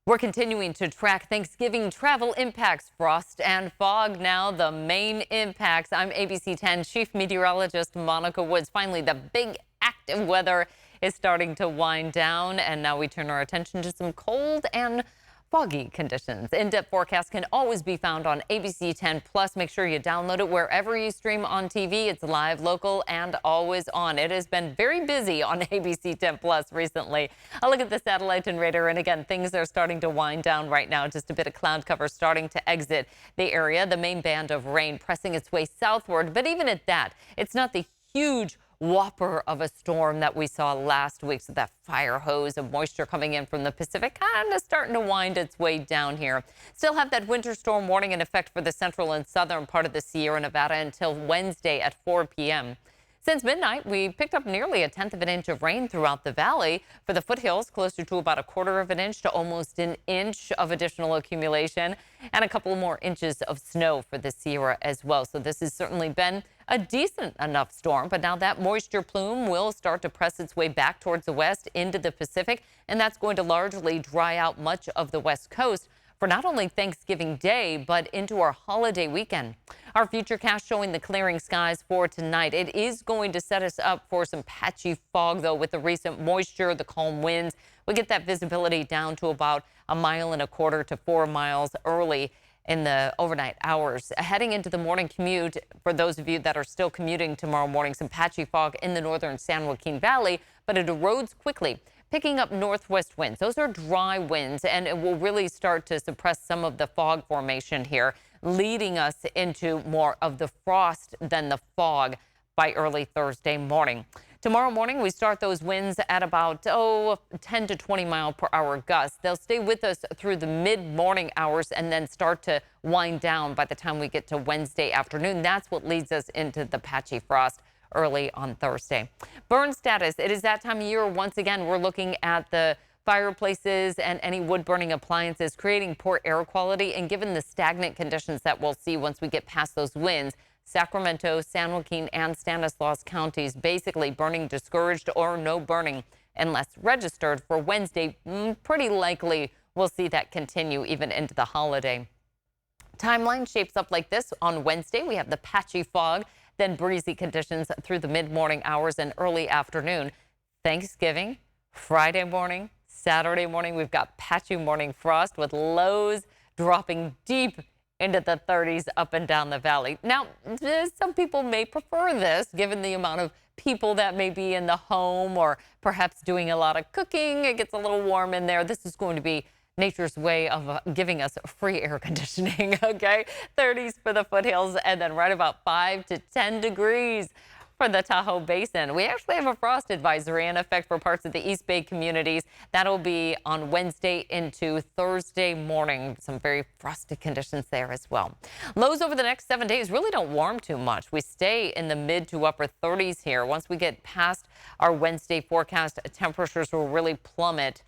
We're continuing to track Thanksgiving travel impacts. Frost and fog now the main impacts. I'm ABC 10 Chief Meteorologist Monica Woods. Finally, the big active weather is starting to wind down, and now we turn our attention to some cold and foggy conditions. In-depth forecast can always be found on ABC 10 Plus. Make sure you download it wherever you stream on TV. It's live, local, and always on. It has been very busy on ABC 10 Plus recently. I'll look at the satellite and radar, and again, things are starting to wind down right now. Just a bit of cloud cover starting to exit the area. The main band of rain pressing its way southward, but even at that, it's not the huge whopper of a storm that we saw last week. So that fire hose of moisture coming in from the Pacific kind of starting to wind its way down here. Still have that winter storm warning in effect for the central and southern part of the Sierra Nevada until Wednesday at 4 p.m. Since midnight, we picked up nearly 1/10 of an inch of rain throughout the valley. For the foothills, closer to about 1/4 of an inch to almost an inch of additional accumulation, and a couple more inches of snow for the Sierra as well. So this has certainly been a decent enough storm, but now that moisture plume will start to press its way back towards the west into the Pacific, and that's going to largely dry out much of the west coast for not only Thanksgiving Day, but into our holiday weekend. Our futurecast showing the clearing skies for tonight. It is going to set us up for some patchy fog, though, with the recent moisture, the calm winds. We get that visibility down to about 1.25 miles to 4 miles early in the overnight hours. Heading into the morning commute, for those of you that are still commuting tomorrow morning, some patchy fog in the northern San Joaquin Valley, but it erodes quickly, picking up northwest winds. Those are dry winds, and it will really start to suppress some of the fog formation here, leading us into more of the frost than the fog by early Thursday morning. Tomorrow morning, we start those winds at about 10 to 20 mile per hour gusts. They'll stay with us through the mid-morning hours and then start to wind down by the time we get to Wednesday afternoon. That's what leads us into the patchy frost early on Thursday. Burn status. It is that time of year. Once again, we're looking at the fireplaces and any wood burning appliances creating poor air quality. And given the stagnant conditions that we'll see once we get past those winds, Sacramento, San Joaquin, and Stanislaus counties basically burning discouraged or no burning unless registered for Wednesday. Pretty likely we'll see that continue even into the holiday. Timeline shapes up like this. On Wednesday, we have the patchy fog, then breezy conditions through the mid-morning hours and early afternoon. Thanksgiving, Friday morning, Saturday morning, we've got patchy morning frost with lows dropping deep into the 30s up and down the valley. Now, some people may prefer this given the amount of people that may be in the home or perhaps doing a lot of cooking. It gets a little warm in there. This is going to be nature's way of giving us free air conditioning, okay? 30s for the foothills and then right about 5 to 10 degrees for the Tahoe Basin. We actually have a frost advisory in effect for parts of the East Bay communities. That'll be on Wednesday into Thursday morning. Some very frosty conditions there as well. Lows over the next 7 days really don't warm too much. We stay in the mid to upper 30s here. Once we get past our Wednesday forecast, temperatures will really plummet.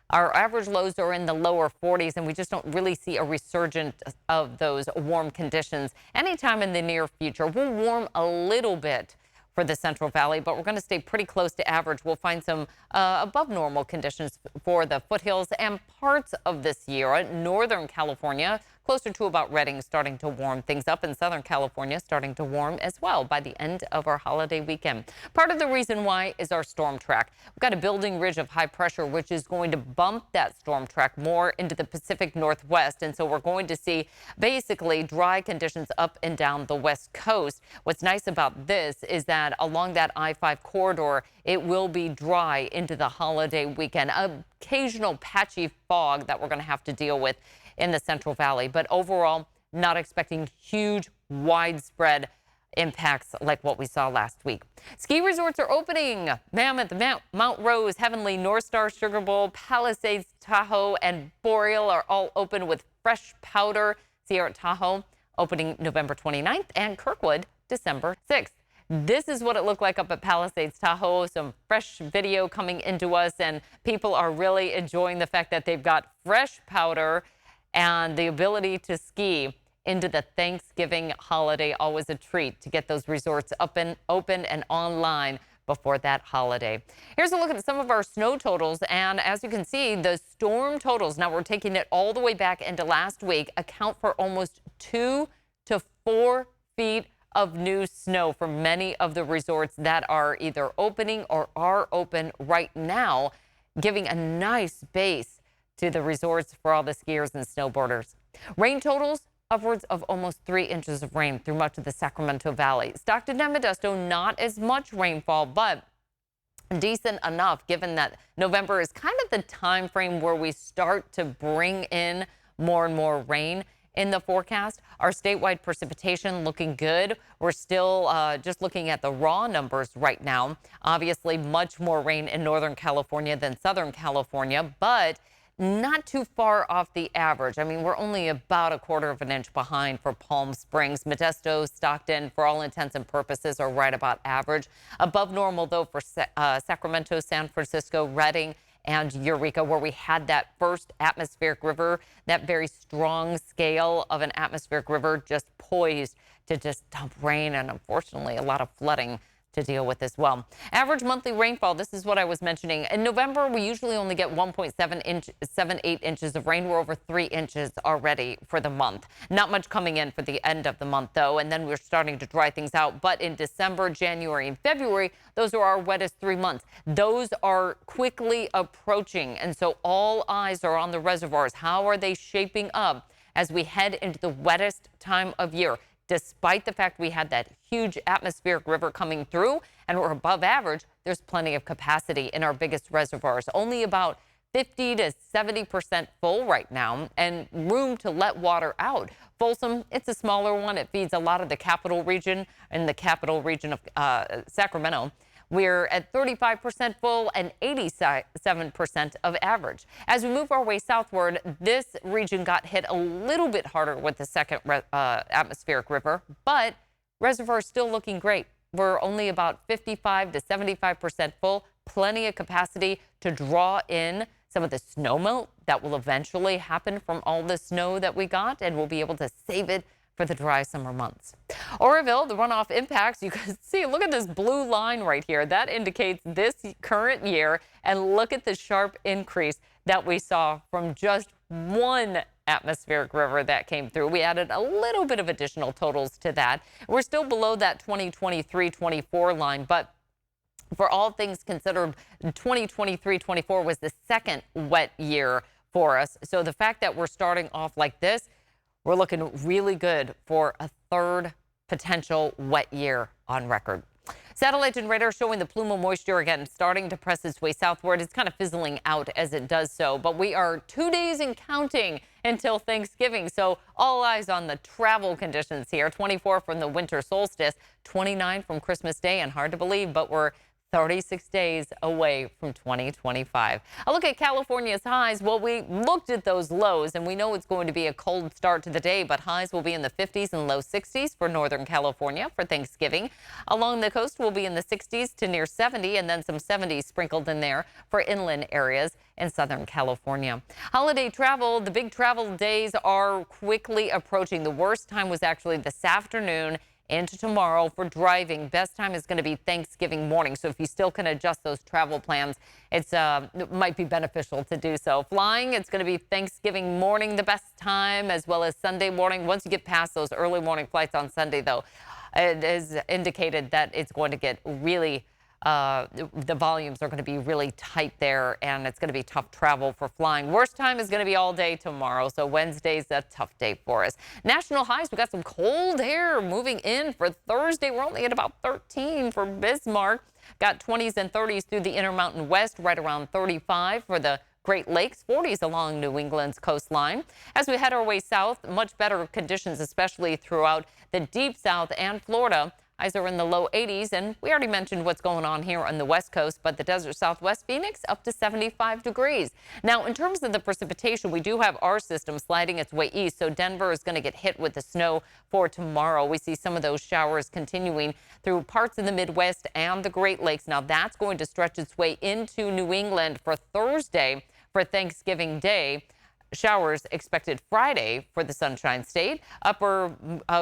Our average lows are in the lower 40s, and we just don't really see a resurgence of those warm conditions anytime in the near future. We'll warm a little bit for the Central Valley, but we're going to stay pretty close to average. We'll find some above normal conditions for the foothills and parts of the Sierra. Northern California, closer to about Redding, starting to warm things up, and Southern California starting to warm as well by the end of our holiday weekend. Part of the reason why is our storm track. We've got a building ridge of high pressure, which is going to bump that storm track more into the Pacific Northwest. And so we're going to see basically dry conditions up and down the West Coast. What's nice about this is that along that I-5 corridor, it will be dry into the holiday weekend. Occasional patchy fog that we're going to have to deal with in the Central Valley, but overall, not expecting huge, widespread impacts like what we saw last week. Ski resorts are opening. Mammoth, Mount Rose, Heavenly, North Star, Sugar Bowl, Palisades, Tahoe, and Boreal are all open with fresh powder. Sierra Tahoe opening November 29th and Kirkwood December 6th. This is what it looked like up at Palisades Tahoe. Some fresh video coming into us, and people are really enjoying the fact that they've got fresh powder and the ability to ski into the Thanksgiving holiday. Always a treat to get those resorts up and open and online before that holiday. Here's a look at some of our snow totals. And as you can see, the storm totals, now we're taking it all the way back into last week, account for almost 2 to 4 feet of new snow for many of the resorts that are either opening or are open right now, giving a nice base to the resorts for all the skiers and snowboarders. Rain totals, upwards of almost 3 inches of rain through much of the Sacramento Valley. Stockton and Modesto, not as much rainfall, but decent enough given that November is kind of the time frame where we start to bring in more and more rain in the forecast. Our statewide precipitation looking good. We're still just looking at the raw numbers right now. Obviously, much more rain in Northern California than Southern California, but not too far off the average. I mean, we're only about 1/4 of an inch behind for Palm Springs. Modesto, Stockton, for all intents and purposes, are right about average. Above normal, though, for Sacramento, San Francisco, Redding, and Eureka, where we had that first atmospheric river, that very strong scale of an atmospheric river just poised to just dump rain, and unfortunately a lot of flooding to deal with as well. Average monthly rainfall, this is what I was mentioning. In November, we usually only get 1.78 inches of rain. We're over 3 inches already for the month. Not much coming in for the end of the month, though, and then we're starting to dry things out. But in December, January, and February, those are our wettest 3 months. Those are quickly approaching, and so all eyes are on the reservoirs. How are they shaping up as we head into the wettest time of year? Despite the fact we had that huge atmospheric river coming through and we're above average, there's plenty of capacity in our biggest reservoirs. Only about 50 to 70% full right now and room to let water out. Folsom, it's a smaller one. It feeds a lot of the capital region and the capital region of Sacramento. We're at 35% full and 87% of average. As we move our way southward, this region got hit a little bit harder with the second atmospheric river, but reservoirs still looking great. We're only about 55 to 75% full, plenty of capacity to draw in some of the snow melt that will eventually happen from all the snow that we got, and we'll be able to save it for the dry summer months. Oroville, the runoff impacts, you can see, look at this blue line right here. That indicates this current year, and look at the sharp increase that we saw from just one atmospheric river that came through. We added a little bit of additional totals to that. We're still below that 2023-24 line, but for all things considered, 2023-24 was the second wet year for us. So the fact that we're starting off like this, we're looking really good for a third potential wet year on record. Satellite and radar showing the plume of moisture again starting to press its way southward. It's kind of fizzling out as it does so, but we are 2 days and counting until Thanksgiving. So all eyes on the travel conditions here. 24 from the winter solstice, 29 from Christmas Day, and hard to believe, but we're 36 days away from 2025. A look at California's highs. Well, we looked at those lows, and we know it's going to be a cold start to the day, but highs will be in the 50s and low 60s for Northern California for Thanksgiving. Along the coast, we'll be in the 60s to near 70, and then some 70s sprinkled in there for inland areas in Southern California. Holiday travel, the big travel days are quickly approaching. The worst time was actually this afternoon into tomorrow for driving. Best time is going to be Thanksgiving morning. So if you still can adjust those travel plans, it might be beneficial to do so. Flying, it's going to be Thanksgiving morning, the best time, as well as Sunday morning. Once you get past those early morning flights on Sunday, though, it is indicated that it's going to get really the volumes are going to be really tight there, and it's going to be tough travel for flying. Worst time is going to be all day tomorrow, so Wednesday's a tough day for us. National highs, we got some cold air moving in for Thursday. We're only at about 13 for Bismarck. Got 20s and 30s through the Intermountain West, right around 35 for the Great Lakes, 40s along New England's coastline. As we head our way south, much better conditions, especially throughout the deep south and Florida. Highs are in the low 80s, and we already mentioned what's going on here on the west coast, but the desert southwest Phoenix up to 75 degrees. Now, in terms of the precipitation, we do have our system sliding its way east, so Denver is going to get hit with the snow for tomorrow. We see some of those showers continuing through parts of the Midwest and the Great Lakes. Now, that's going to stretch its way into New England for Thursday for Thanksgiving Day. Showers expected Friday for the Sunshine State. Upper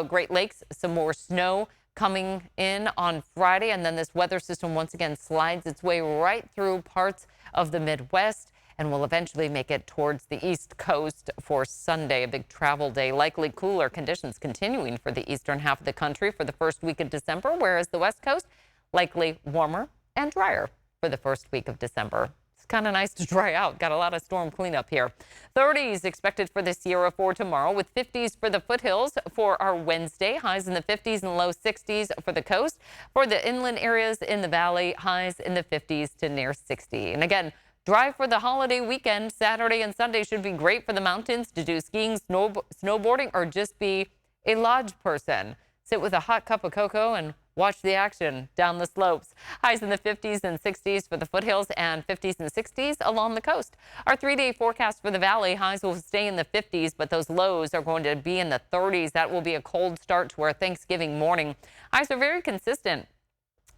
Great Lakes, some more snow coming in on Friday, and then this weather system once again slides its way right through parts of the Midwest and will eventually make it towards the East Coast for Sunday, a big travel day. Likely cooler conditions continuing for the eastern half of the country for the first week of December, whereas the West Coast likely warmer and drier for the first week of December. It's kind of nice to dry out. Got a lot of storm cleanup here. 30s expected for the Sierra for tomorrow, with 50s for the foothills for our Wednesday. Highs in the 50s and low 60s for the coast. For the inland areas in the valley, highs in the 50s to near 60. And again, dry for the holiday weekend. Saturday and Sunday should be great for the mountains to do skiing, snowboarding, or just be a lodge person. Sit with a hot cup of cocoa and watch the action down the slopes. Highs in the 50s and 60s for the foothills and 50s and 60s along the coast. Our 3-day forecast for the valley, highs will stay in the 50s, but those lows are going to be in the 30s. That will be a cold start to our Thanksgiving morning. Highs are very consistent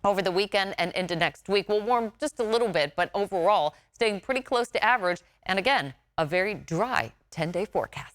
over the weekend and into next week. We'll warm just a little bit, but overall staying pretty close to average. And again, a very dry 10-day forecast.